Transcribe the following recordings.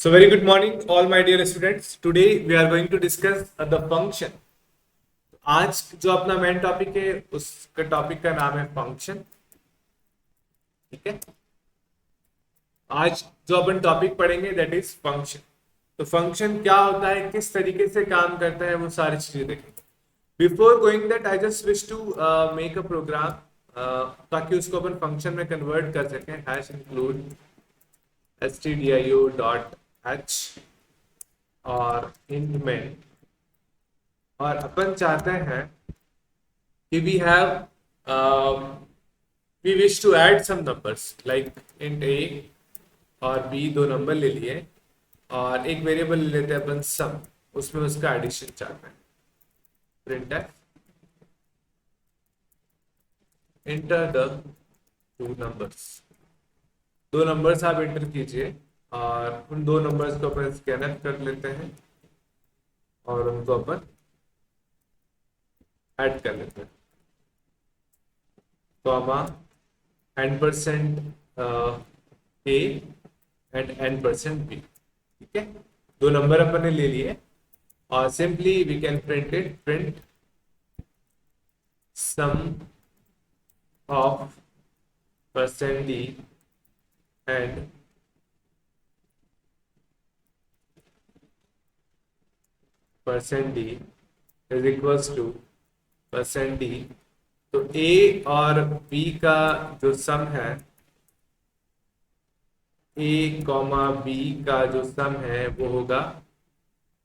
So very good morning, all my dear students. Today we are going to discuss the function. आज जो अपना main topic है उसका topic का नाम है फंक्शन. ठीक है. आज जो अपन टॉपिक पढ़ेंगे दैट इज फंक्शन. तो फंक्शन क्या होता है, किस तरीके से काम करता है, वो सारी चीजें देखेंगे. Before going that I just wish to make a program ताकि उसको अपन फंक्शन में कन्वर्ट कर सकें. हैश इंक्लूड stdio.h और int में, और अपन चाहते हैं कि we wish to add some numbers like int a और b, दो नंबर ले लिए और एक वेरिएबल ले लेते हैं अपन सम, उसमें उसका एडिशन चाहते हैं. printf enter the two numbers. दो नंबर्स आप एंटर कीजिए और उन दो नंबर्स को अपन स्कैनर कर लेते हैं और उनको अपन ऐड कर लेते हैं. Comma n% a and n% b. ठीक है, दो नंबर अपन ने ले लिए और simply we can print sum of %d and %d is equals to %d. तो a और b का जो सम है, a कॉमा b का जो सम है वो होगा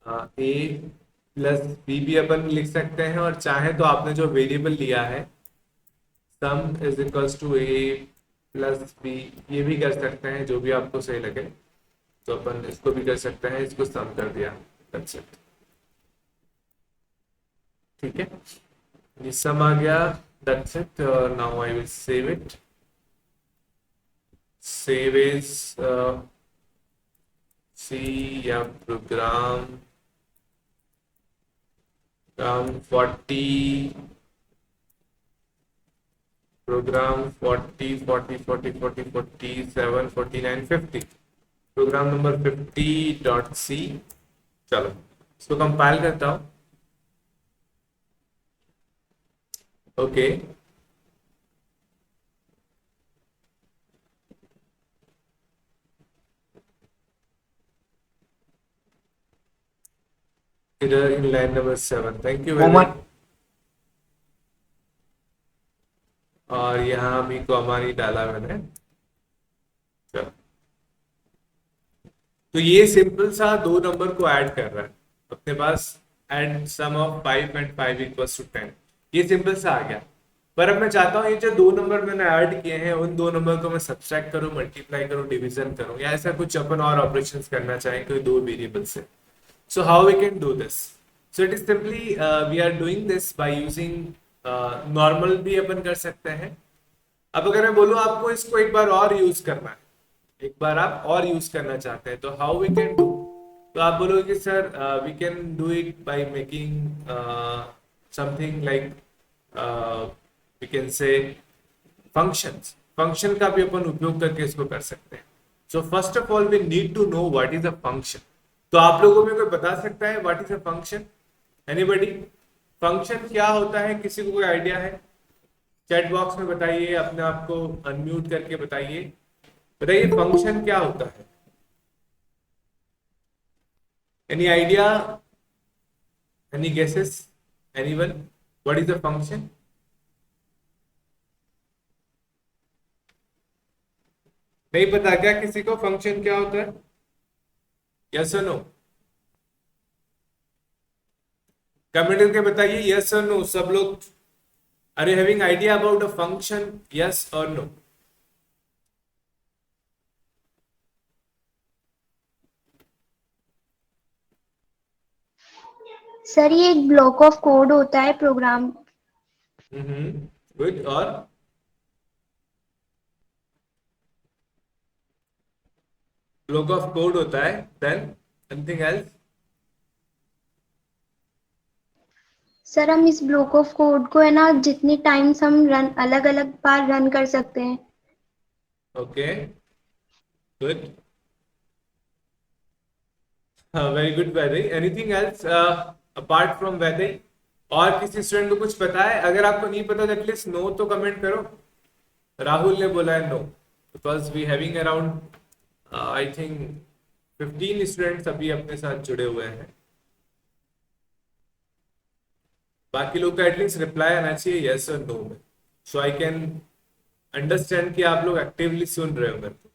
a प्लस b भी अपन लिख सकते हैं, और चाहे तो आपने जो वेरिएबल लिया है sum is equals to a plus b, ये भी कर सकते हैं, जो भी आपको सही लगे. तो अपन इसको भी कर सकते हैं, इसको सम कर दिया. That's it. ठीक है, ये सम आ गया. That's it. Now I will save it. Save is C या program 40 programme 40 40 40 40 47 49 50, programme number 50.c. चलो इसको कंपाइल करता हूं. ओके, इधर in line number 7. Thank you very much. और यहाँ भी कॉमा नहीं डाला मैंने. चलो, तो ये सिंपल सा दो नंबर को ऐड कर रहा है अपने पास. Add sum of 5 and 5 equals to 10. ये सिंपल सा आ गया. पर अब मैं चाहता हूँ ये जो दो नंबर मैंने ऐड किए हैं उन दो नंबर को मैं सब्सट्रैक्ट करूँ, मल्टीप्लाई करूँ, डिवीजन करूँ, या ऐसा कुछ अपन और ऑपरेशंस करना चाहें कोई दो वेरिएबल से. So how we can do this? So it is simply we are doing this by using normal भी अपन कर सकते हैं. अब अगर मैं बोलूँ आपको इसको एक बार और यूज करना है, एक बार आप और यूज करना चाहते हैं, तो हाउ वी कैन डू? तो आप बोलोगे कि sir we can do it by making something like we can say functions. Function का भी अपन उपयोग करके इसको कर सकते हैं. So first of all we need to know what is a function. तो आप लोगों में कोई बता सकता है what is a function? Anybody? Function क्या होता है, किसी को कोई आइडिया है? चैट बॉक्स में बताइए, अपने आप को अनम्यूट करके बताइए. बताइए फंक्शन क्या होता है. Any idea? Any guesses? Anyone? What is a function? नहीं पता क्या किसी को फंक्शन क्या होता है? यस और नो? कमेंट करके बताइए यस और नो सब लोग. Are you having idea about a function? Yes और नो? सर ये एक ब्लॉक ऑफ कोड होता है प्रोग्राम. गुड. और ब्लॉक ऑफ कोड होता है, देन समथिंग एल्स? सर हम इस ब्लॉक ऑफ कोड को है ना जितनी टाइम्स हम रन अलग अलग बार रन कर सकते हैं. Okay, good. Very good Vaidehi. Anything else apart from Vaidehi? और किसी स्टूडेंट को कुछ पता है? अगर आपको नहीं पता तो एटलीस्ट नो तो कमेंट करो। राहुल ने बोला है no, because we having around I think 15 students अभी अपने साथ जुड़े हुए हैं। बाकी लोग का एटलीस्ट रिप्लाई आना चाहिए यस और नो में, सो आई कैन अंडरस्टैंड कि आप लोग एक्टिवली सुन रहे हो मेरे को।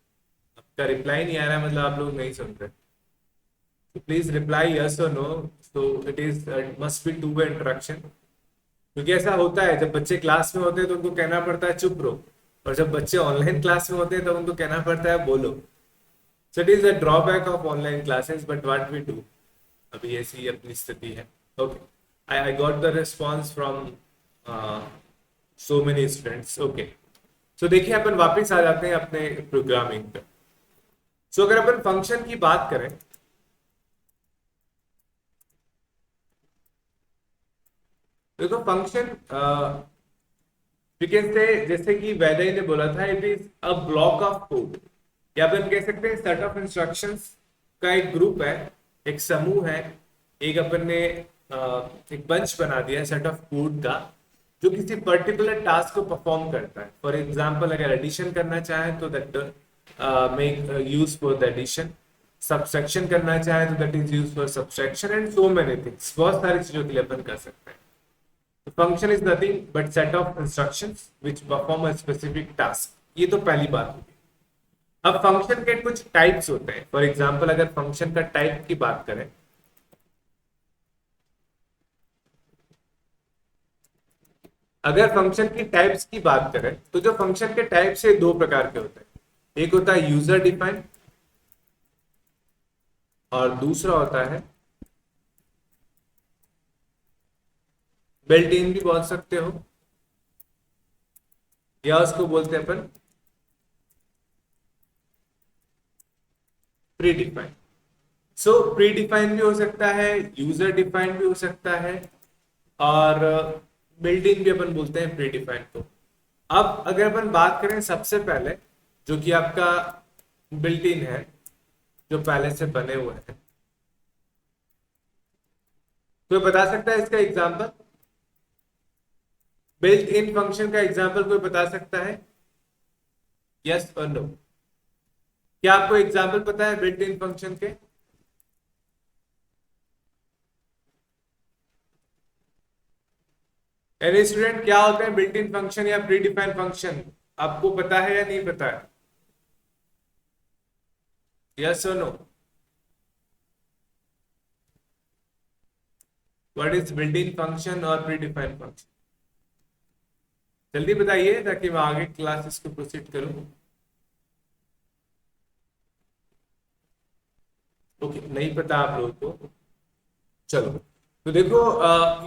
आपका रिप्लाई नहीं आ रहा है मतलब आप लोग नहीं सुन रहे। तो प्लीज रिप्लाई यस और no. So it is must be two way interaction, क्योंकि ऐसा होता है जब बच्चे क्लास में होते हैं तो उनको कहना पड़ता है चुप रहो, और जब बच्चे ऑनलाइन क्लास में होते हैं तो उनको कहना पड़ता है बोलो। So it is a drawback of online classes, but what we do, अभी ऐसी अपनी स्थिति है। Okay, I got the response from so many students. Okay, so देखिए अपन वापस आ जाते हैं अपने प्रोग्रामिंग पे। सो अगर अपन फंक्शन की बात करें, देखो फंक्शन वी कैन से, जैसे कि वैदई ने बोला था, it is a block of code, या अपन कह सकते हैं सेट ऑफ इंस्ट्रक्शंस का एक ग्रुप है, एक समूह है। एक अपन ने एक बंच बना दिया है सेट ऑफ कोड का, जो किसी पर्टिकुलर टास्क को परफॉर्म करता है। फॉर एग्जांपल अगर एडिशन करना चाहे तो that make use for the addition, subtraction करना चाहे तो that is use for subtraction, and so many things, बहुत सारी चीजों के लिए अपन कर सकते हैं। The function is nothing but set of instructions which perform a specific task. ये तो पहली बात होगी। अब फंक्शन के कुछ टाइप्स होते हैं। फॉर एग्जांपल अगर फंक्शन का टाइप की बात करें, अगर फंक्शन की टाइप्स की बात करें तो जो फंक्शन के टाइप से दो प्रकार के होते हैं। एक होता है यूजर डिफाइंड और दूसरा होता है बिल्ट इन भी बोल सकते हो, या उसको बोलते हैं अपन predefined. So predefined भी हो सकता है, यूजर डिफाइंड भी हो सकता है, और बिल्ट इन भी अपन बोलते हैं प्री डिफाइंड को। अब अगर अपन बात करें सबसे पहले जो कि आपका बिल्ट इन है, जो पहले से बने हुए हैं, कोई बता सकता है इसका एग्जांपल? बिल्ट इन फंक्शन का एग्जांपल कोई बता सकता है? यस और नो? क्या आपको एग्जांपल पता है बिल्ट इन फंक्शन के? एनी स्टूडेंट, क्या होते हैं बिल्ट इन फंक्शन या प्री डिफाइंड फंक्शन? आपको पता है या नहीं पता है? यस और no? What is built in function और प्री डिफाइंड फंक्शन? जल्दी बताइए ताकि मैं आगे क्लासेस को प्रोसीड करूं। ओके, नहीं पता आप लोगों को। चलो, तो देखो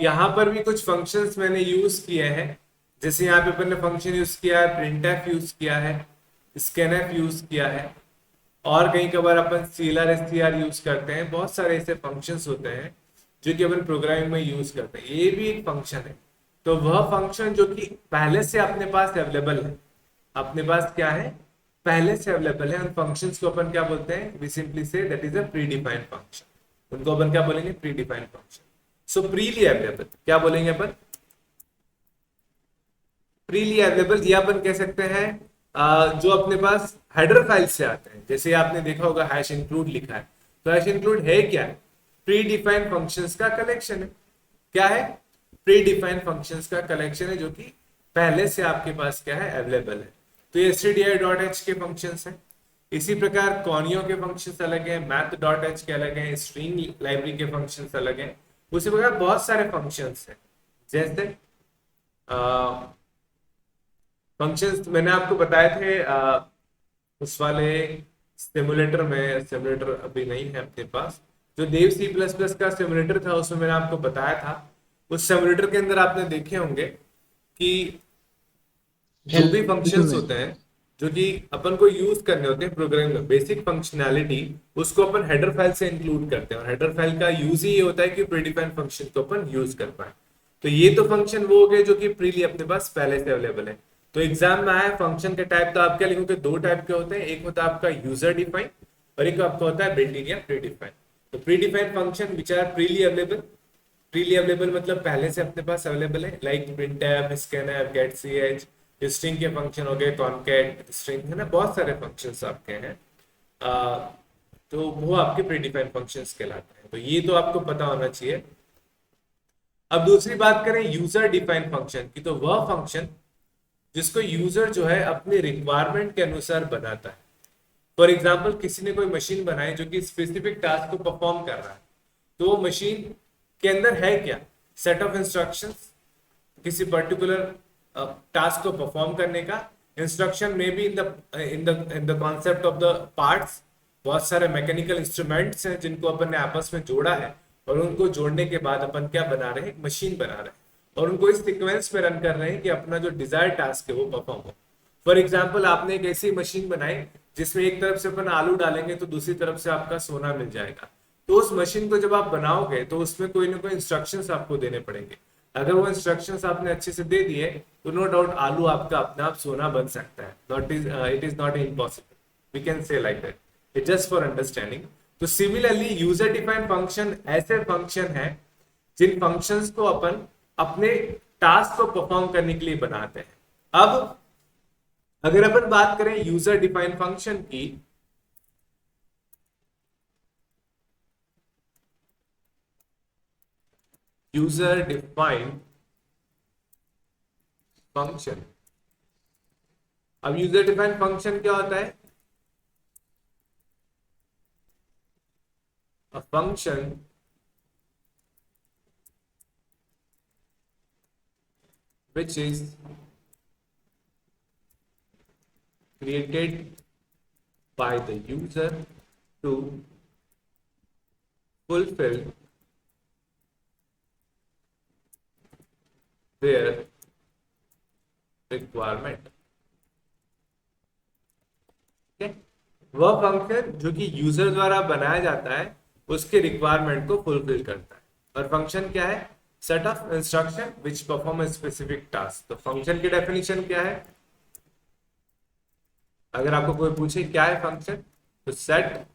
यहाँ पर भी कुछ फंक्शंस मैंने यूज किए हैं। जैसे यहाँ पे अपन ने फंक्शन यूज किया है, प्रिंटफ यूज किया है, स्कैनफ यूज किया है, और कई कबार अपन सीएलआर एसटीआर यूज करते हैं। बहुत सारे ऐसे फंक्शंस होते हैं जो कि अपन प्रोग्रामिंग में यूज करते हैं। ये भी एक फंक्शन है। तो वह फंक्शन जो कि पहले से अपने पास अवेलेबल है, अपने पास क्या है, पहले से अवेलेबल है, उन फंक्शंस को अपन क्या बोलते हैं? We simply say that is a pre defined function. उनको अपन क्या बोलेंगे? Pre defined function. So priorly available क्या बोलेंगे अपन? प्रीली अवेलेबल, या अपन कह सकते हैं जो अपने पास हेडर फाइल से आते हैं। जैसे आपने देखा होगा हैश इंक्लूड लिखा है, तो हैश इंक्लूड है क्या? प्री डिफाइंड फंक्शंस का कलेक्शन है। क्या है? प्री डिफाइंड फंक्शंस का कलेक्शन है जो कि पहले से आपके पास क्या है? अवेलेबल है। तो ये stdio.h के फंक्शंस हैं। इसी प्रकार कॉनियो के फंक्शंस अलग हैं, math.h के अलग हैं, स्ट्रिंग लाइब्रेरी के फंक्शंस अलग हैं। उसी प्रकार बहुत सारे फंक्शंस हैं। जैसे फंक्शंस मैंने आपको बताए थे उस वाले सिमुलेटर में। सिमुलेटर अभी नहीं है अपने पास। जो देव सी प्लस प्लस का सिमुलेटर था उसमें मैंने आपको बताया था। उस सिमुलेटर के अंदर आपने देखे होंगे कि जो भी फंक्शंस होते हैं जो कि अपन को यूज करने होते हैं प्रोग्रामिंग में, बेसिक फंक्शनैलिटी, उसको अपन हेडर फाइल से इंक्लूड करते हैं। और हेडर फाइल का यूज ही ये होता है कि प्रीडिफाइंड फंक्शन को अपन यूज कर पाए। तो ये तो फंक्शन वो हो गए जो कि प्रीली अपने पास पहले से अवेलेबल है। तो एग्जाम में आया फंक्शन के टाइप, तो आप क्या लिखोगे? दो टाइप के होते हैं। एक होता है आपका यूजर डिफाइंड और एक आपका होता है बिल्ट इन या प्री डिफाइंड। तो pre defined function which are priorly available, priorly available मतलब पहले से अपने पास अवेलेबल है, like printf, scanf, getch, string के फंक्शन हो गए, concat स्ट्रिंग है ना, बहुत सारे फंक्शंस आपके हैं। आ, तो वो आपके प्री डिफाइंड फंक्शंस कहलाते हैं, तो ये तो आपको पता होना चाहिए। अब दूसरी बात करें यूजर डिफाइंड फंक्शन की, तो वह फंक्शन जिसको यूजर जो है अपने रिक्वायरमेंट के अनुसार बनाता है। फॉर एग्जाम्पल किसी ने कोई मशीन बनाई जो कि स्पेसिफिक टास्क को परफॉर्म कर रहा है, तो वो मशीन के अंदर है क्या, सेट ऑफ इंस्ट्रक्शंस किसी पर्टिकुलर टास्क को परफॉर्म करने का, इंस्ट्रक्शन में भी in the concept of the parts, बहुत सारे मैकेनिकल इंस्ट्रूमेंट्स हैं जिनको अपन ने आपस में जोड़ा है, और उनको जोड़ने के बाद अपन क्या बना रहे हैं, एक मशीन बना रहे हैं, और उनको इस सीक्वेंस में रन कर रहे हैं कि अपना जो डिजायर टास्क है वो परफॉर्म हो। फॉर एग्जाम्पल आपने एक ऐसी मशीन बनाई जिसमें एक तरफ से अपन आलू डालेंगे तो दूसरी तरफ से आपका सोना मिल जाएगा, तो उस मशीन को जब आप बनाओगे तो उसमें कोई ना कोई इंस्ट्रक्शंस आपको देने पड़ेंगे। अगर वो इंस्ट्रक्शंस आपने अच्छे से दे दिए तो नो डाउट आलू आपका अपने आप सोना बन सकता है, not is it is not impossible, we can say like that, it just for understanding. तो सिमिलरली यूजर डिफाइंड फंक्शन ऐसे फंक्शन है जिन फंक्शंस को अपन अपने टास्क को परफॉर्म करने के लिए बनाते हैं। अब अगर अपन बात करें यूजर डिफाइंड फंक्शन की, यूजर डिफाइंड फंक्शन, अब यूजर डिफाइंड फंक्शन क्या होता है, a function which is created by the user to fulfill their requirement। ठीक है, वह फंक्शन जो कि यूजर द्वारा बनाया जाता है उसके रिक्वायरमेंट को फुलफिल करता है। और फंक्शन क्या है, set of instruction which perform a specific task. तो फंक्शन की डेफिनेशन क्या है, अगर आपको कोई पूछे क्या है फंक्शन, तो सेट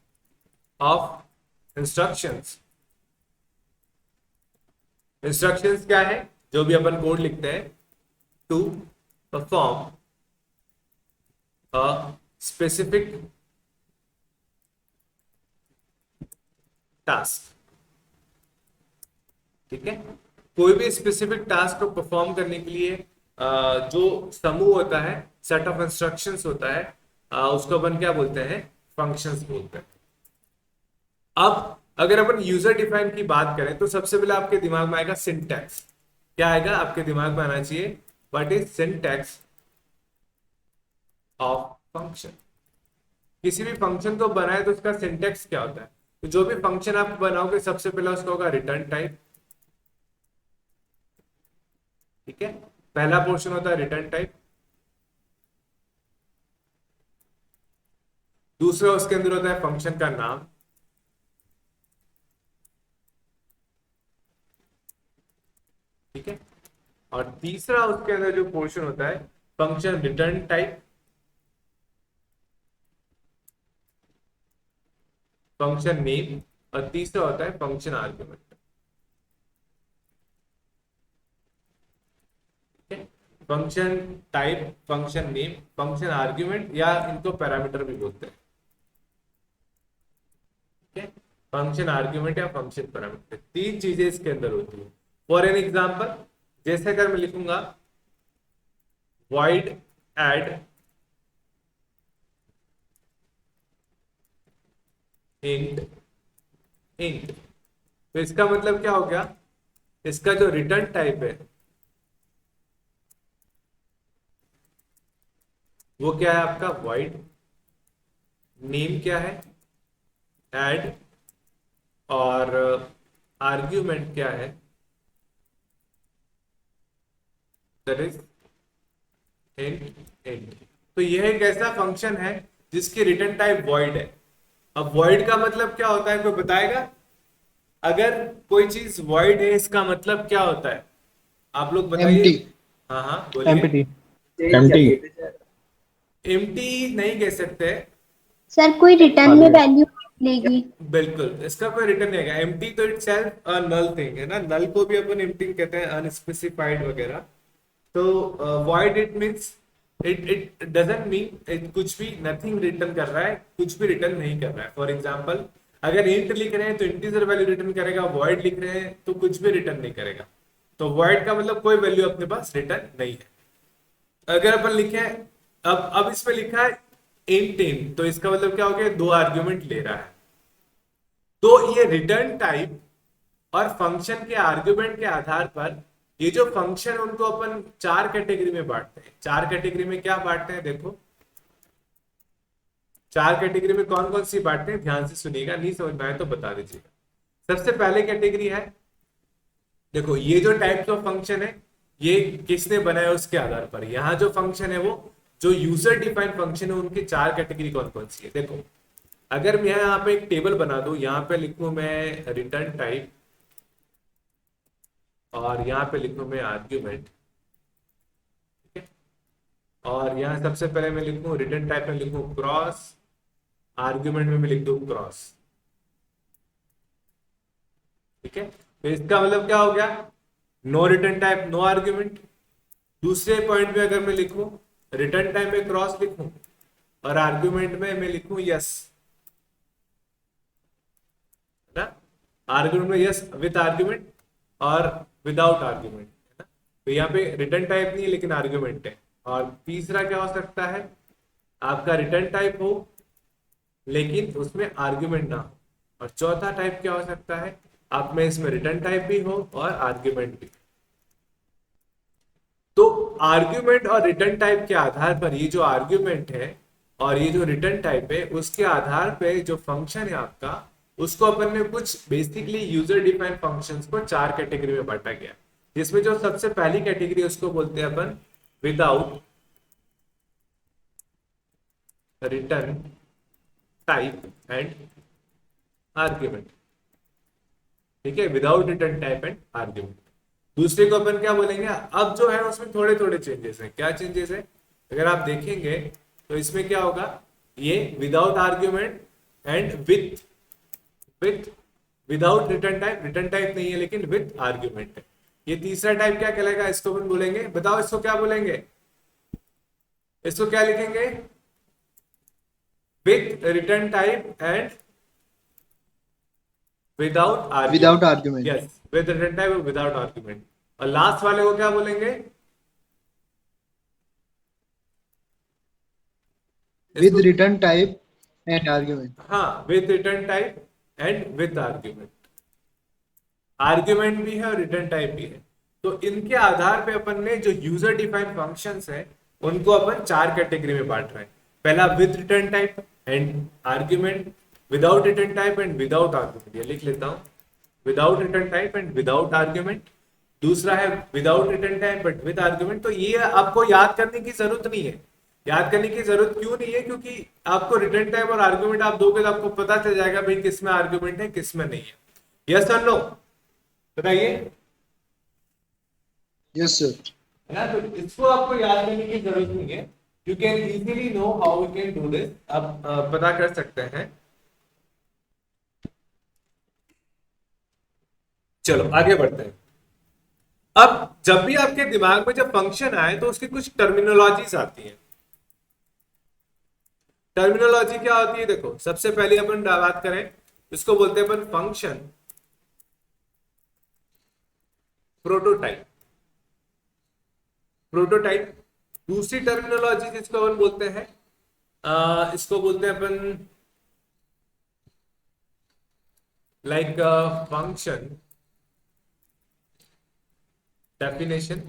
ऑफ इंस्ट्रक्शंस, इंस्ट्रक्शंस क्या है, जो भी अपन कोड लिखते हैं to perform a specific task. ठीक है, कोई भी स्पेसिफिक टास्क को परफॉर्म करने के लिए जो समूह होता है, सेट ऑफ इंस्ट्रक्शंस होता है, उसको अपन क्या बोलते हैं, फंक्शंस बोलते हैं। अब अगर अपन यूजर डिफाइन की बात करें तो सबसे पहले आपके दिमाग में आएगा सिंटैक्स। क्या आएगा आपके दिमाग में आना चाहिए, what is syntax of function. किसी भी फंक्शन को बनाए तो उसका सिंटैक्स क्या होता है, तो जो भी फंक्शन आप बनाओगे सबसे पहले उसका होगा रिटर्न टाइप। ठीक है, पहला पोर्शन होता है रिटर्न टाइप, दूसरा उसके अंदर होता है फंक्शन का नाम, ठीक है, और तीसरा उसके अंदर जो पोर्शन होता है function return type, function name, और तीसरा होता है function argument. Function type, function name, function argument, या इनको पैरामीटर भी बोलते हैं। ठीक है, फंक्शन आर्गुमेंट या फंक्शन पैरामीटर, तीन चीजें इसके अंदर होती है। फॉर एन एग्जांपल, जैसे अगर मैं लिखूंगा void add int int, तो इसका मतलब क्या हो गया, इसका जो रिटर्न टाइप है वो क्या है आपका void, नेम क्या है add, और आर्ग्यूमेंट क्या है, दैट इज int। तो यह एक ऐसा फंक्शन है जिसकी रिटर्न टाइप void है। अब void का मतलब क्या होता है, कोई बताएगा, अगर कोई चीज void है इसका मतलब क्या होता है, आप लोग बताइए। हाँ हाँ बोलिए। एम्प्टी एम्प्टी एम्प्टी नहीं कह सकते, सर कोई रिटर्न में वैल्यू लेगी। बिल्कुल, इसका कोई रिटर्न नहीं आएगा। एम्प्टी तो इटसेल्फ अ नल थिंग है ना, नल को भी अपन एम्प्टी कहते हैं, अनस्पेसिफाइड वगैरह। तो void it means it it doesn't mean कुछ भी, नथिंग रिटर्न कर रहा है, कुछ भी रिटर्न नहीं कर रहा है। फॉर एग्जांपल अगर इंट लिख रहे हैं तो इंटीजर वैल्यू रिटर्न करेगा, वॉइड लिख रहे हैं तो कुछ भी रिटर्न नहीं करेगा। तो वॉइड का मतलब कोई वैल्यू अपने पास रिटर्न नहीं है। अगर अपन लिखे अब इसमें लिखा है इंट, तो इसका मतलब क्या हो गया, दो आर्ग्यूमेंट ले रहा है। तो ये रिटर्न टाइप और फंक्शन के आर्ग्यूमेंट के आधार पर ये जो फंक्शन, उनको अपन चार कैटेगरी में बांटते हैं। चार कैटेगरी में क्या बांटते हैं, देखो चार कैटेगरी में कौन कौन सी बांटते हैं, ध्यान से सुनिएगा, नहीं समझ में आए तो बता दीजिएगा। सबसे पहले कैटेगरी है, देखो ये जो टाइप्स ऑफ फंक्शन है ये किसने बनाया उसके आधार पर, यहाँ जो फंक्शन है वो जो यूजर डिफाइंड फंक्शन है, उनकी चार कैटेगरी कौन कौन सी है। देखो अगर मैं यहाँ पे एक टेबल बना दूं, यहाँ पे लिखूं मैं रिटर्न टाइप और यहाँ पे लिखूं मैं आर्ग्यूमेंट, ठीक है। और यहाँ सबसे पहले मैं लिखूं रिटर्न टाइप में लिखूं क्रॉस, आर्ग्यूमेंट में मैं लिख दूं क्रॉस, ठीक है। तो इसका मतलब क्या हो गया, no return type no argument. दूसरे पॉइंट में अगर मैं लिखूं रिटर्न टाइप में क्रॉस लिखूं और आर्ग्यूमेंट में मैं लिखूं यस, है ना, आर्ग्यूमेंट में यस विद आर्ग्यूमेंट और विदाउट आर्ग्यूमेंट, है ना। तो यहाँ पे रिटर्न टाइप नहीं है लेकिन आर्ग्यूमेंट है। और तीसरा क्या हो सकता है, आपका रिटर्न टाइप हो लेकिन उसमें आर्ग्यूमेंट ना हो। और चौथा टाइप क्या हो सकता है, आप में इसमें रिटर्न टाइप भी हो और आर्ग्यूमेंट भी। तो आर्ग्यूमेंट और रिटर्न टाइप के आधार पर ये जो आर्ग्यूमेंट है और ये जो रिटर्न टाइप है, उसके आधार पे जो फंक्शन है आपका, उसको अपन ने कुछ बेसिकली यूजर डिफाइंड फंक्शंस को चार कैटेगरी में बांटा गया। जिसमें जो सबसे पहली कैटेगरी उसको बोलते हैं अपन without return type and argument, ठीक है, without return type and argument. दूसरे को अपन क्या बोलेंगे, अब जो है उसमें थोड़े थोड़े चेंजेस हैं। क्या चेंजेस है, अगर आप देखेंगे तो इसमें क्या होगा, ये without argument and with with without return type नहीं है लेकिन विथ आर्ग्यूमेंट है। ये तीसरा टाइप क्या कहलाएगा, इसको अपन बोलेंगे, बताओ इसको क्या बोलेंगे, इसको क्या लिखेंगे, with return type and without without argument. Argument. Yes, with return type और विदाउट आर्ग्यूमेंट। और लास्ट वाले को क्या बोलेंगे, विद इसको, रिटर्न टाइप एंड आर्ग्यूमेंट। हाँ, with return type and with argument. Argument भी है और रिटर्न टाइप भी है। तो इनके आधार पे अपन ने जो यूजर डिफाइंड फंक्शंस है उनको अपन चार कैटेगरी में बांट रहे हैं। पहला with return type and argument, without return type and without argument, ये लिख लेता हूं, without return type and without argument. दूसरा है without return type but with argument. तो ये आपको याद करने की जरूरत नहीं है। याद करने की जरूरत क्यों नहीं है, क्योंकि आपको रिटर्न टाइप और आर्ग्यूमेंट आप दोगे तो आपको पता चल जाएगा भाई किसमें आर्ग्यूमेंट है किसमें नहीं है। यस और नो, बताइए, यस सर। है ना। तो इसको आपको याद करने की जरूरत नहीं है, you can easily know how we can do this. आप पता कर सकते हैं। चलो आगे बढ़ते हैं। अब जब भी आपके दिमाग में जब फंक्शन आए तो उसकी कुछ टर्मिनोलॉजीज आती हैं। टर्मिनोलॉजी क्या होती है, देखो सबसे पहले अपन बात करें, इसको बोलते हैं अपन फंक्शन प्रोटोटाइप। प्रोटोटाइप। दूसरी टर्मिनोलॉजी जिसको अपन बोलते हैं, इसको बोलते हैं अपन लाइक फंक्शन डेफिनेशन,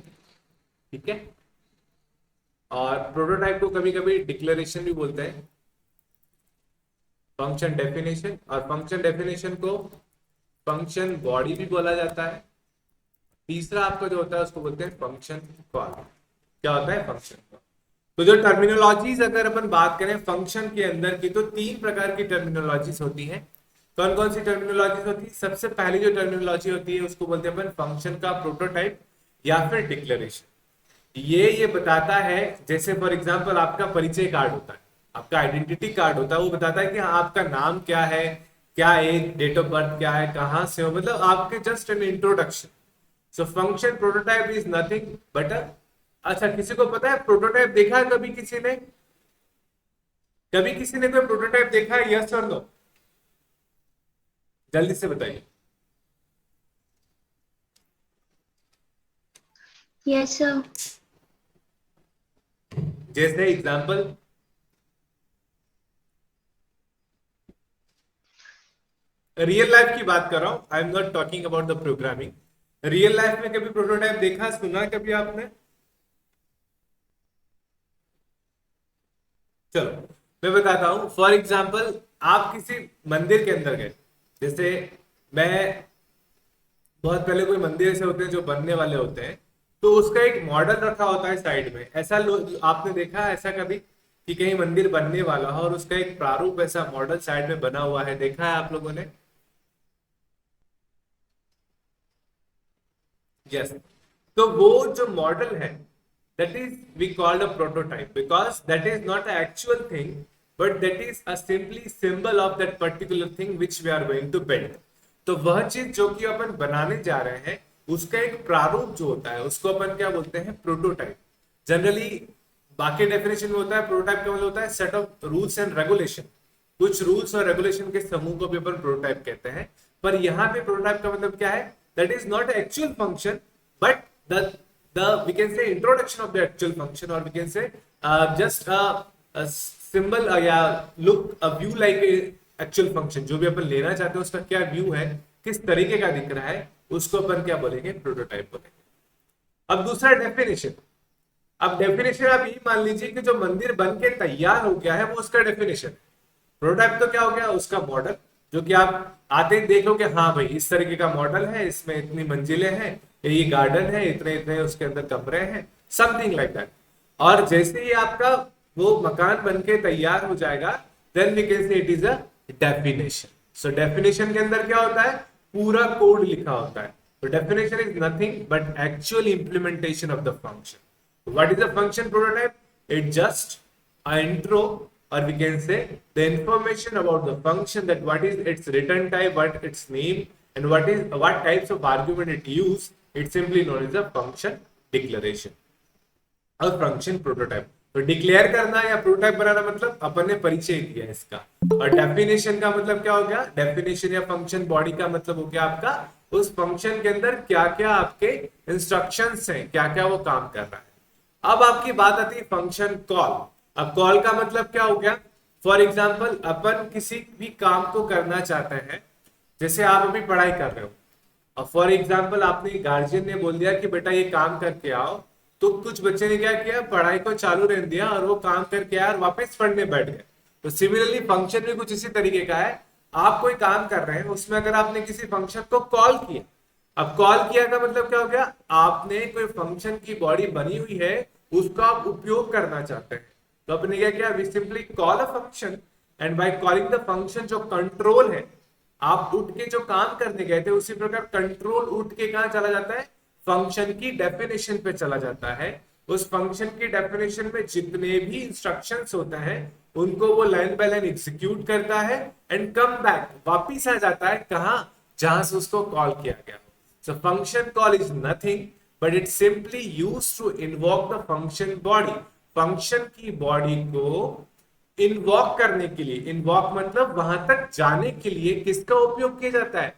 ठीक है। और प्रोटोटाइप को कभी कभी डिक्लेरेशन भी बोलते हैं, फंक्शन डेफिनेशन। और फंक्शन डेफिनेशन को फंक्शन बॉडी भी बोला जाता है। तीसरा आपका जो होता है उसको बोलते हैं फंक्शन कॉल। क्या होता है, फंक्शन कॉल। तो जो टर्मिनोलॉजीज अगर अपन बात करें फंक्शन के अंदर की, तो तीन प्रकार की टर्मिनोलॉजीज होती हैं। कौन कौन सी टर्मिनोलॉजीज होती है, सबसे पहली जो टर्मिनोलॉजी होती है उसको बोलते हैं अपन फंक्शन का प्रोटोटाइप या फिर डिक्लेरेशन। ये बताता है, जैसे फॉर एग्जांपल आपका परिचय कार्ड होता है, आपका आइडेंटिटी कार्ड होता है, वो बताता है कि हाँ, आपका नाम क्या है, क्या एज, डेट ऑफ बर्थ क्या है, कहाँ से हो, मतलब आपके just an introduction. So function prototype is nothing but अच्छा, किसी को पता है प्रोटोटाइप देखा है कभी किसी ने? कभी किसी ने कोई प्रोटोटाइप देखा है? यस और नो, जल्दी से बताइए। Yes sir. जैसे एग्जांपल, रियल लाइफ की बात कर रहा हूं, I am not talking about the programming. Real life में कभी प्रोटोटाइप देखा, सुना कभी आपने? चलो मैं बताता हूं। फॉर एग्जाम्पल, आप किसी मंदिर के अंदर गए, जैसे मैं, बहुत पहले कोई मंदिर ऐसे होते हैं जो बनने वाले होते हैं, तो उसका एक मॉडल रखा होता है साइड में। ऐसा आपने देखा है ऐसा कभी कि कहीं मंदिर बनने वाला हो और उसका एक प्रारूप ऐसा मॉडल साइड में बना हुआ है, देखा है आप लोगों ने? यस। तो वो जो मॉडल है, that is we called a prototype because that is not an actual thing but that is a simply symbol of that particular thing which we are going to build। तो वह चीज जो कि अपन बनाने जा रहे हैं, उसका एक प्रारूप जो होता है उसको अपन क्या बोलते हैं? प्रोटोटाइप। जनरली बाकी डेफिनेशन में होता है प्रोटोटाइप का मतलब होता है set of rules and regulation. कुछ रूल्स और रेगुलेशन के समूह को भी अपन प्रोटोटाइप कहते हैं। पर यहाँ पे प्रोटोटाइप का मतलब क्या है? That is not actual function but the we can say introduction of the actual function, or we can say just a symbol या look a view like a actual function। जो भी अपन लेना चाहते हैं उसका क्या व्यू है, किस तरीके का दिख रहा है, उसको अपन क्या बोलेंगे? प्रोटोटाइप बोलेंगे। अब दूसरा डेफिनेशन। अब डेफिनेशन आप यही मान लीजिए कि जो मंदिर बन के तैयार हो गया है वो उसका डेफिनेशन। प्रोटोटाइप तो क्या हो गया? उसका मॉडल, जो कि आप आते ही देख लो कि हाँ भाई इस तरीके का मॉडल है, इसमें इतनी मंजिलें हैं, ये गार्डन है, इतने इतने उसके अंदर कमरे हैं, समथिंग लाइक दैट। और जैसे ही आपका वो मकान बन के तैयार हो जाएगा, then we can say it is a definition. So definition के अंदर क्या होता है? पूरा कोड लिखा होता है। तो definition is nothing but actual implementation of the function. What is a function prototype? It just a intro, or we can say the information about the function, that what is its return type, what its name, and what types of argument it use। It's simply known as a function declaration और function prototype. तो declare करना या prototype बनाना मतलब अपन ने परिचय दिया इसका। और डेफिनेशन का मतलब क्या हो गया? डेफिनेशन या फंक्शन बॉडी का मतलब हो गया आपका उस फंक्शन के अंदर क्या क्या आपके इंस्ट्रक्शंस हैं, क्या क्या वो काम कर रहा है। अब आपकी बात आती है फंक्शन कॉल। अब कॉल का मतलब क्या हो गया? फॉर एग्जाम्पल, अपन किसी भी काम को करना चाहते हैं, जैसे आप अभी पढ़ाई कर रहे हो और फॉर एग्जाम्पल आपने गार्जियन ने बोल दिया कि बेटा ये काम करके आओ, तो कुछ बच्चे ने क्या किया? पढ़ाई को चालू रहने दिया और वो काम करके आया और वापस पढ़ने बैठ गए। तो सिमिलरली फंक्शन भी कुछ इसी तरीके का है। आप कोई काम कर रहे हैं, उसमें अगर आपने किसी फंक्शन को कॉल किया, अब कॉल किया का मतलब क्या हो गया? आपने कोई फंक्शन की बॉडी बनी हुई है, उसका आप उपयोग करना चाहते हैं। तो आपने क्या किया? We simply call a function, and by calling the function जो कंट्रोल है, आप उठ के जो काम करने गए थे उसी प्रकार कंट्रोल उठ के कहां चला जाता है? फंक्शन की डेफिनेशन पे चला जाता है। उस फंक्शन की डेफिनेशन में जितने भी इंस्ट्रक्शंस होते हैं उनको वो लाइन बाय लाइन एग्जीक्यूट करता है एंड कम बैक, वापिस आ जाता है कहां? जहां से उसको कॉल किया गया। So function call is nothing but it simply used to invoke the function body. Function की बॉडी को इन्वॉक करने के लिए, इन्वॉक मतलब वहां तक जाने के लिए किसका उपयोग किया जाता है?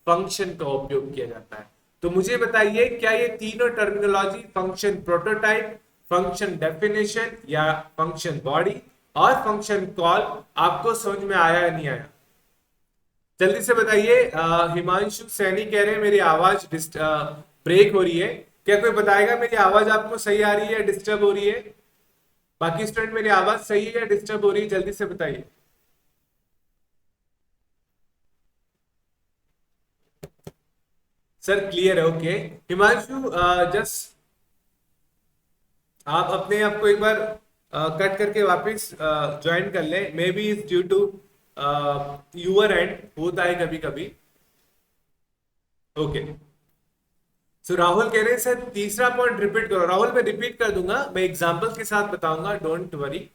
फंक्शन का उपयोग किया जाता है। तो मुझे बताइए, क्या ये तीनों terminology, function prototype, function definition या फंक्शन बॉडी और फंक्शन कॉल, आपको समझ में आया या नहीं आया? जल्दी से बताइए। हिमांशु सैनी कह रहे हैं मेरी आवाज ब्रेक हो रही है। क्या कोई बताएगा मेरी आवाज आपको सही आ रही है या डिस्टर्ब हो रही है? बाकी स्टूडेंट मेरी आवाज सही है या डिस्टर्ब हो रही है? जल्दी से बताइए। सर क्लियर है, ओके। हिमांशु जस्ट आप अपने आप को एक बार कट करके वापस ज्वाइन कर ले। Maybe is due to your end, होता है कभी कभी। ओके, सो राहुल कह रहे हैं सर तीसरा पॉइंट रिपीट करो। राहुल मैं रिपीट कर दूंगा, मैं एग्जांपल के साथ बताऊंगा, डोंट वरी।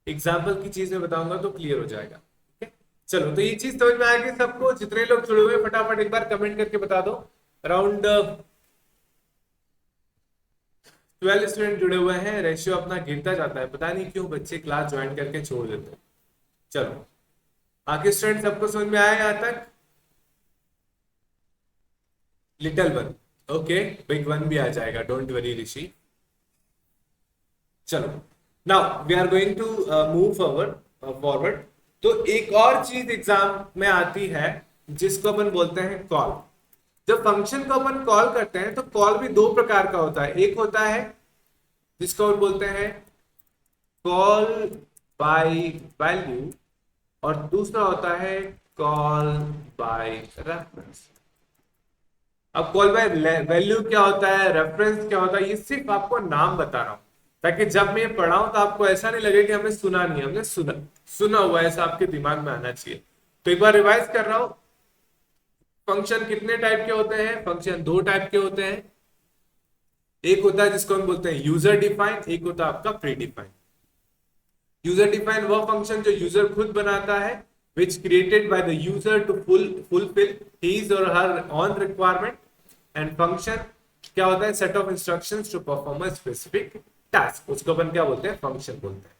एग्जाम्पल की चीज में बताऊंगा तो क्लियर हो जाएगा। ठीक है, चलो तो ये चीज समझ में आएगी सबको? जितने लोग जुड़े हुए फटाफट एक बार कमेंट करके बता दो। अराउंड 12 स्टूडेंट जुड़े हुए हैं। रेशियो अपना गिरता जाता है, पता नहीं क्यों बच्चे क्लास ज्वाइन करके छोड़ देते हैं। चलो बाकी स्टूडेंट सबको समझ में आया यहाँ तक? Little one, okay, big one भी आ जाएगा, डोंट वरी ऋषि। चलो now we are going to move forward. तो एक और चीज एग्जाम में आती है जिसको अपन बोलते हैं कॉल। जब फंक्शन को अपन कॉल करते हैं तो कॉल भी दो प्रकार का होता है। एक होता है जिसको अपन बोलते हैं कॉल बाय वैल्यू, और दूसरा होता है कॉल बाय रेफरेंस। अब कॉल बाय वैल्यू क्या होता है, रेफरेंस क्या होता है, ये सिर्फ आपको नाम बता रहा हूं ताकि जब मैं ये पढ़ाऊं तो आपको ऐसा नहीं लगे कि हमने सुना नहीं, हमने सुना हुआ है, ऐसा आपके दिमाग में आना चाहिए। तो एक बार रिवाइज कर रहा हूं। फंक्शन कितने टाइप के होते हैं? फंक्शन दो टाइप के होते हैं। एक होता है जिसको हम बोलते हैं यूजर डिफाइन, एक होता है आपका प्री डिफाइन। यूजर डिफाइन वो फंक्शन जो यूजर खुद बनाता है, which created by the user to fulfill his or her own requirement। and function क्या होता है? set of instructions to perform a specific task, उसको अपन क्या बोलते हैं? फंक्शन बोलते हैं।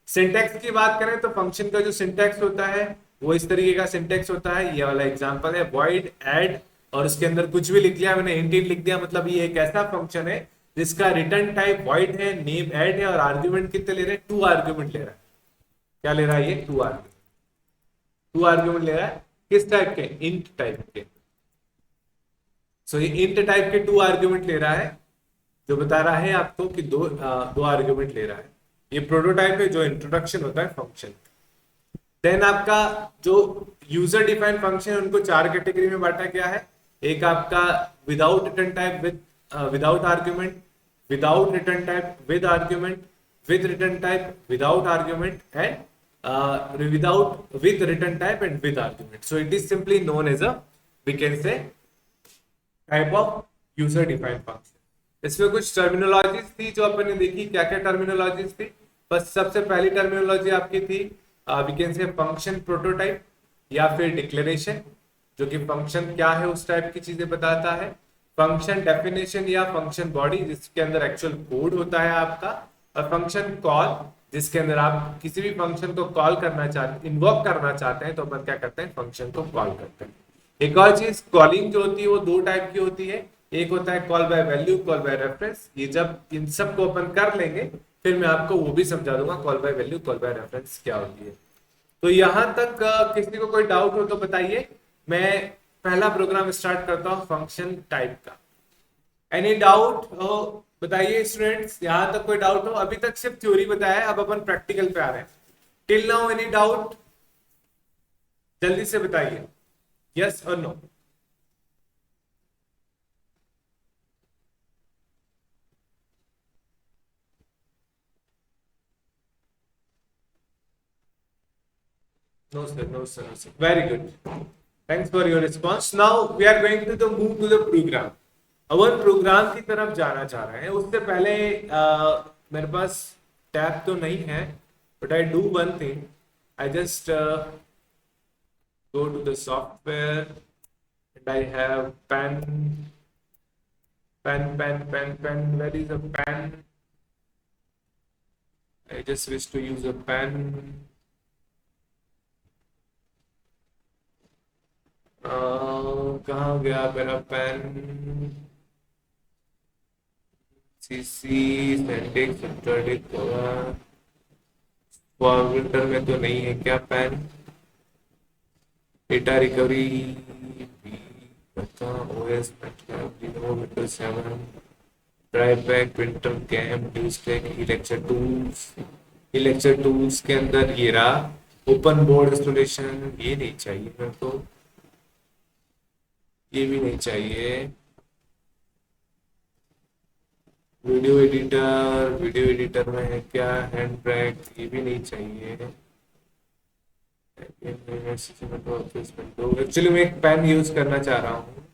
सिंटैक्स की बात करें तो फंक्शन का जो सिंटैक्स होता है वो इस तरीके का सिंटैक्स होता है। ये वाला एग्जांपल है void add, और उसके अंदर कुछ भी लिख लिया मैंने, इंट लिख दिया, मतलब ये एक ऐसा फंक्शन है जिसका रिटर्न टाइप void है, नेम ऐड है, और आर्ग्यूमेंट कितने ले रहे हैं? 2 आर्ग्यूमेंट ले रहा है। क्या ले रहा है ये? 2 आर्ग्यूमेंट। 2 आर्ग्यूमेंट ले रहा है, किस टाइप के? इंट टाइप के। सो ये इंट टाइप के 2 आर्ग्यूमेंट ले रहा है, जो बता रहा है आपको कि दो आर्ग्यूमेंट ले रहा है। ये प्रोटोटाइप है जो इंट्रोडक्शन होता है फंक्शन। देन आपका जो यूजर डिफाइंड फंक्शन है उनको 4 कैटेगरी में बांटा गया है। एक आपका without return type without argument, without return type with argument, with return type without argument, and without with return type and with argument. So it is simply known as we can say type of user defined function. इसमें कुछ terminologies थी जो अपन ने देखी। क्या क्या terminologies थी? बस सबसे पहली टर्मिनोलॉजी आपकी थी we can say function prototype या फिर डिक्लेरेशन, जो कि फंक्शन क्या है उस टाइप की चीजें बताता है। फंक्शन डेफिनेशन या फंक्शन बॉडी, जिसके अंदर एक्चुअल कोड होता है आपका। और फंक्शन कॉल, जिसके अंदर आप किसी भी फंक्शन को कॉल करना चाहते, इन्वोक करना चाहते हैं तो अपन क्या करते हैं? फंक्शन को कॉल करते हैं। एक और चीज, कॉलिंग जो होती है वो 2 टाइप की होती है। एक होता है call by value, call by reference. ये जब इन सब को अपन कर लेंगे फिर मैं आपको वो भी समझा दूंगा call by value, call by reference क्या होती है। तो यहां तक किसी को कोई डाउट हो तो बताइए। मैं पहला प्रोग्राम स्टार्ट करता हूं फंक्शन टाइप का। एनी डाउट हो बताइए स्टूडेंट्स। यहां तक कोई डाउट हो? अभी तक सिर्फ थ्योरी बताया है, अब अपन प्रैक्टिकल पे आ रहे हैं। Till now any doubt? जल्दी से बताइए, यस और no. No sir, no sir, no sir. Very good. Thanks for your response. Now we are going to the move to the program. अपन प्रोग्राम की तरफ जाना चाह रहे हैं। उससे पहले मेरे पास टैब तो नहीं है, but I do one thing. I just go to the software and I have pen. Where is a pen? I just wish to use a pen. कहाँ गया मेरा पेन? सीसी सेंडिक सेंट्रडिक फॉर्मेटर में तो नहीं है क्या pen? Data recovery OS Windows 7 drive back printer cam ड्यूस्टेक ई लेक्चर टूल्स के अंदर ये रहा ओपन बोर्ड इंस्टॉलेशन। ये नहीं चाहिए मेरे को, ये भी नहीं चाहिए। वीडियो एडिटर में है क्या? हैंड ब्रेक, ये भी नहीं चाहिए। एक्चुअली मैं एक पेन यूज करना चाह रहा हूँ।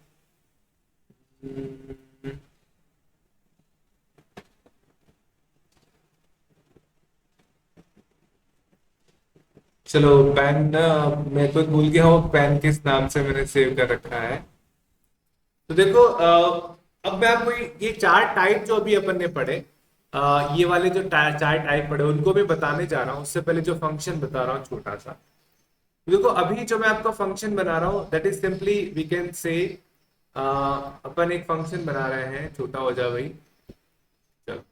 चलो पेन, मैं तो भूल गया हूँ पेन किस नाम से मैंने सेव कर रखा है। तो देखो अब मैं आपको ये चार टाइप जो अभी अपन ने पढ़े, ये वाले जो चार टाइप पढ़े उनको मैं बताने जा रहा हूँ। उससे पहले जो फंक्शन बता रहा हूँ छोटा सा, तो देखो अभी जो मैं आपको फंक्शन बना रहा हूँ that is simply we can say, अपन एक फंक्शन बना रहे हैं, छोटा हो जाए भाई। चलो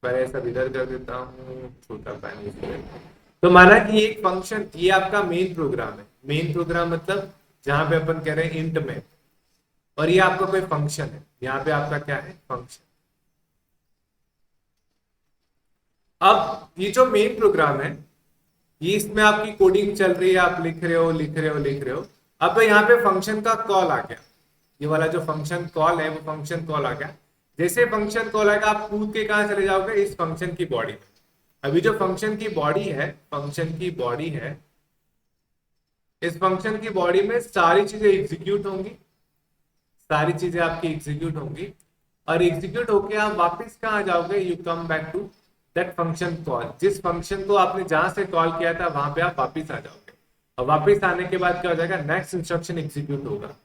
पहले सब इधर कर देता हूँ, छोटा पैन यूज करें। तो माना कि एक फंक्शन, ये आपका मेन प्रोग्राम है। मेन प्रोग्राम मतलब जहां पे अपन कह रहे हैं इंट में, और ये आपका कोई फंक्शन है, यहाँ पे आपका क्या है, फंक्शन। अब ये जो मेन प्रोग्राम है, ये इसमें आपकी कोडिंग चल रही है, आप लिख रहे हो लिख रहे हो लिख रहे हो। अब यहाँ पे फंक्शन का कॉल आ गया, ये वाला जो फंक्शन कॉल है वो फंक्शन कॉल आ गया। जैसे फंक्शन कॉल आएगा आप कूद के कहाँ चले जाओगे, इस फंक्शन की बॉडी में। अभी जो फंक्शन की बॉडी है, फंक्शन की बॉडी है, इस फंक्शन की बॉडी में सारी चीजें एग्जीक्यूट होंगी, सारी चीजें आपकी एग्जीक्यूट होंगी। और एग्जीक्यूट होके आप वापस कहाँ जाओगे, you come back to that function call. जिस फंक्शन को आपने जहां से कॉल किया था वहां पे आप वापस आ जाओगे, और वापस आने के बाद क्या हो जाएगा, नेक्स्ट इंस्ट्रक्शन एग्जीक्यूट होगा।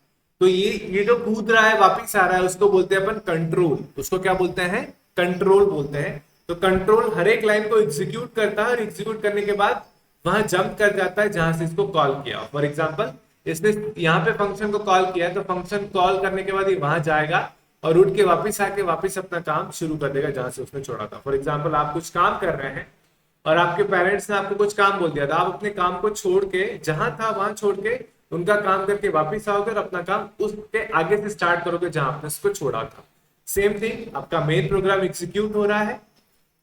तो ये जो कूद रहा है वापस आ रहा है उसको बोलते हैं अपन कंट्रोल। उसको क्या बोलते हैं, कंट्रोल बोलते हैं। तो कंट्रोल हर एक लाइन को एग्जीक्यूट करता है, और एग्जीक्यूट करने के बाद वहां जंप कर जाता है जहां से इसको कॉल किया। फॉर एग्जाम्पल इसने यहाँ पे फंक्शन को कॉल किया है, तो फंक्शन कॉल करने के बाद ये वहां जाएगा और उठ के वापस आके वापस अपना काम शुरू कर देगा जहां से उसने छोड़ा था। फॉर एग्जाम्पल आप कुछ काम कर रहे हैं और आपके पेरेंट्स ने आपको कुछ काम बोल दिया था, आप अपने काम को छोड़ के जहां था वहां छोड़ के उनका काम करके वापस आओगे और अपना काम उसके आगे से स्टार्ट करोगे जहां आपने उसको छोड़ा था। सेम थिंग, आपका मेन प्रोग्राम एग्जीक्यूट हो रहा है,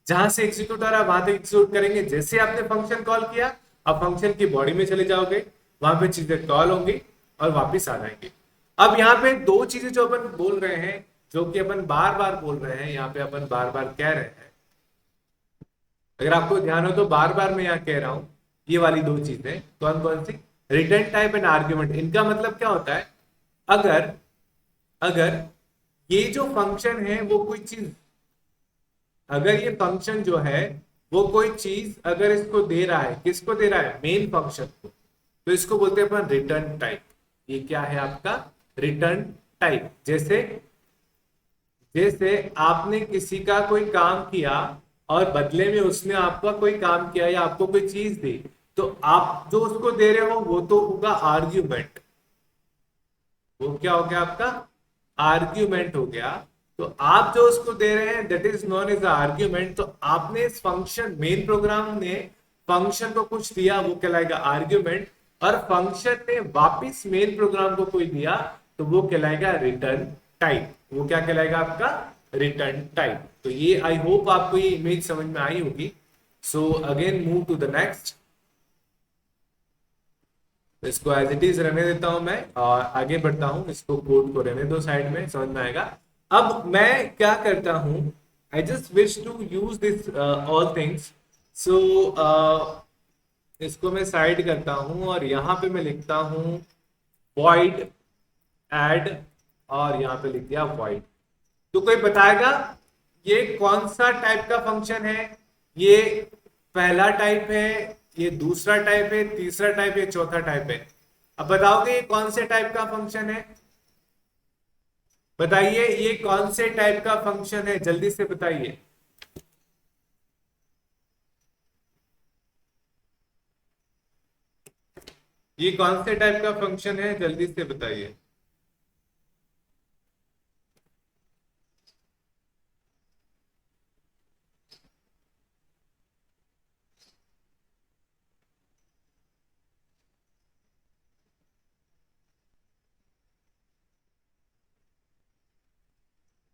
जहां से एग्जीक्यूट हो रहा है वहां तक एग्जीक्यूट करेंगे। जैसे आपने फंक्शन कॉल किया, आप फंक्शन की बॉडी में चले जाओगे, वहां पे चीजें कॉल होंगी और वापस आ जाएंगे। अब यहाँ पे दो चीजें जो अपन बोल रहे हैं, जो कि अपन बार बार बोल रहे हैं, यहाँ पे अपन बार बार कह रहे हैं, अगर आपको ध्यान हो तो बार बार मैं यहाँ कह रहा हूं, ये वाली दो चीजें कौन कौन सी, रिटर्न टाइप एंड आर्ग्यूमेंट। इनका मतलब क्या होता है, अगर अगर ये जो फंक्शन है वो कोई चीज, अगर ये फंक्शन जो है वो कोई चीज अगर इसको दे रहा है, किसको दे रहा है, मेन फंक्शन को, तो इसको बोलते हैं अपन रिटर्न टाइप। ये क्या है आपका रिटर्न टाइप। जैसे जैसे आपने किसी का कोई काम किया और बदले में उसने आपका कोई काम किया या आपको कोई चीज दी, तो आप जो उसको दे रहे हो वो तो होगा आर्ग्यूमेंट। वो क्या हो गया आपका, आर्ग्यूमेंट हो गया। तो आप जो उसको दे रहे हैं that is known as argument. तो आपने इस फंक्शन, मेन प्रोग्राम ने फंक्शन को कुछ दिया, वो कहलाएगा आर्ग्यूमेंट। और फंक्शन ने वापिस मेन प्रोग्राम को कोई दिया तो वो कहलाएगा रिटर्न टाइप। वो क्या कहलाएगा आपका रिटर्न टाइप। तो ये आई होप आपको ये इमेज समझ में आई होगी। So again move to the next. इसको एज इट इज रहने देता हूं मैं और आगे बढ़ता हूं। इसको कोड को रहने दो साइड में, समझ में आएगा। अब मैं क्या करता हूं, I just wish to use this all things. So इसको मैं साइड करता हूं और यहां पे मैं लिखता हूं void add, और यहां पे लिख दिया void। तो कोई बताएगा ये कौन सा टाइप का फंक्शन है, ये पहला टाइप है, ये दूसरा टाइप है, तीसरा टाइप है, चौथा टाइप है। अब बताओगे ये कौन से टाइप का फंक्शन है, बताइए ये कौन से टाइप का फंक्शन है, जल्दी से बताइए। ये कौन से टाइप का फंक्शन है, जल्दी से बताइए।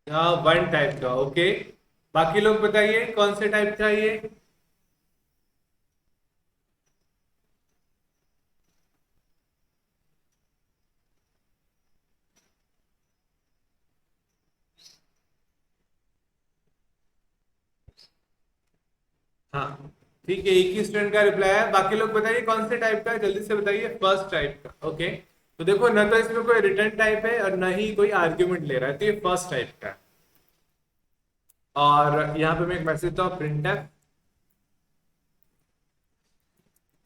हाँ वन टाइप का, ओके। बाकी लोग बताइए कौन से टाइप का ये। हाँ ठीक है, एक ही स्टूडेंट का रिप्लाई है। बाकी लोग बताइए कौन से टाइप का है, जल्दी से बताइए। फर्स्ट टाइप का, ओके। तो देखो न तो इसमें कोई रिटर्न टाइप है और न ही कोई आर्ग्यूमेंट ले रहा है, तो ये फर्स्ट टाइप का है। और यहाँ पे मैं एक मैसेज देता हूँ, printf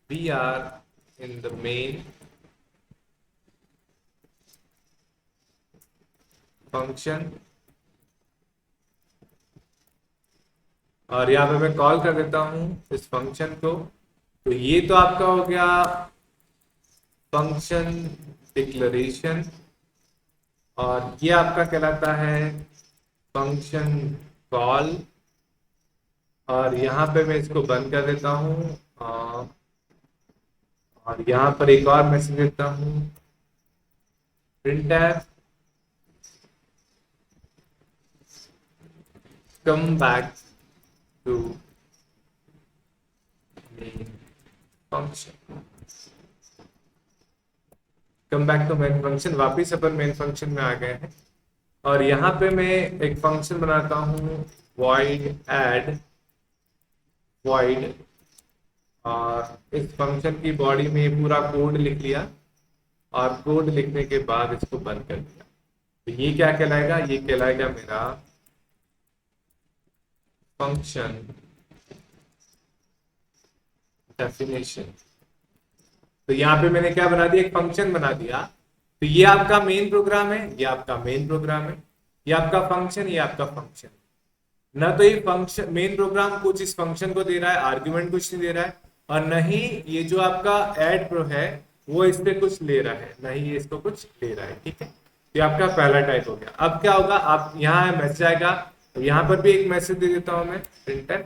we are in the main function, और यहाँ पे मैं कॉल कर देता हूँ इस फंक्शन को। तो ये तो आपका हो गया फंक्शन डिक्लेरेशन, और ये आपका कहलाता है फंक्शन कॉल। और यहाँ पे मैं इसको बंद कर देता हूँ, और यहाँ पर एक और मैसेज देता हूँ, printf come back to main function, come back to main function. वापिस अपन मेन फंक्शन में आ गए हैं, और यहाँ पे मैं एक फंक्शन बनाता हूँ void add void, और इस फंक्शन की बॉडी में पूरा कोड लिख लिया, और कोड लिखने के बाद इसको बंद कर दिया। तो ये क्या कहलाएगा, ये कहलाएगा मेरा फंक्शन डेफिनेशन। तो यहाँ पे मैंने क्या बना दिया, एक फंक्शन बना दिया। तो ये आपका मेन प्रोग्राम है, ये आपका मेन प्रोग्राम है, ये आपका फंक्शन, ये आपका फंक्शन। ना तो ये फंक्शन मेन प्रोग्राम कुछ इस फंक्शन को दे रहा है, आर्ग्यूमेंट कुछ नहीं दे रहा है, और न ही ये जो आपका ऐड प्रो है वो इस पे कुछ ले रहा है, न ही ये इसको कुछ ले रहा है। ठीक है, ये आपका पहला टाइप हो गया। अब क्या होगा, आप यहाँ मैसेज आएगा, तो यहाँ पर भी एक मैसेज दे देता हूं मैं, printer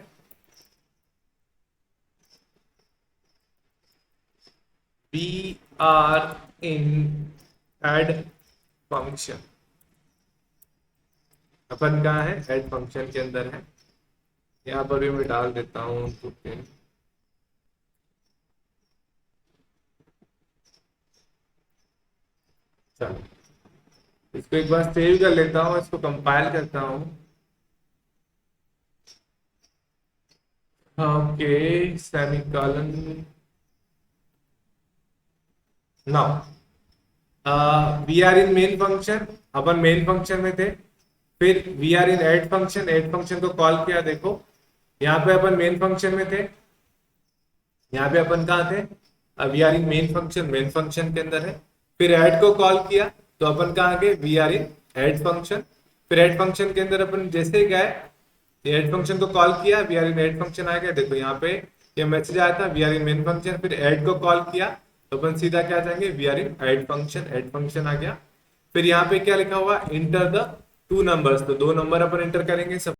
we are in add function। अपन कहाँ है, ऐड फंक्शन के अंदर है। यहाँ पर भी मैं डाल देता हूँ चलो इसको एक बार सेव कर लेता हूँ, इसको कंपाइल करता हूँ। Okay, semicolon. Now we are in main function, अपन मेन फंक्शन में थे, फिर we are in add function, add function को कॉल किया। देखो यहाँ पे अपन मेन फंक्शन में थे, यहाँ पे अपन कहाँ थे, अब we are in main function, main function के अंदर है। फिर ऐड को कॉल किया तो अपन कहाँ गए, we are in add function. फिर ऐड फंक्शन के अंदर अपन जैसे ही गए, ऐड फंक्शन को कॉल किया, we are in add function आ गया। देखो यहाँ पे ये मैसेज आया था, we are in main function, फिर ऐड को कॉल किया तो अपन सीधा क्या जाएंगे, we are in add function, add function आ गया। फिर यहाँ पे क्या लिखा हुआ, इंटर द टू नंबर्स, तो दो नंबर अपन इंटर करेंगे। सब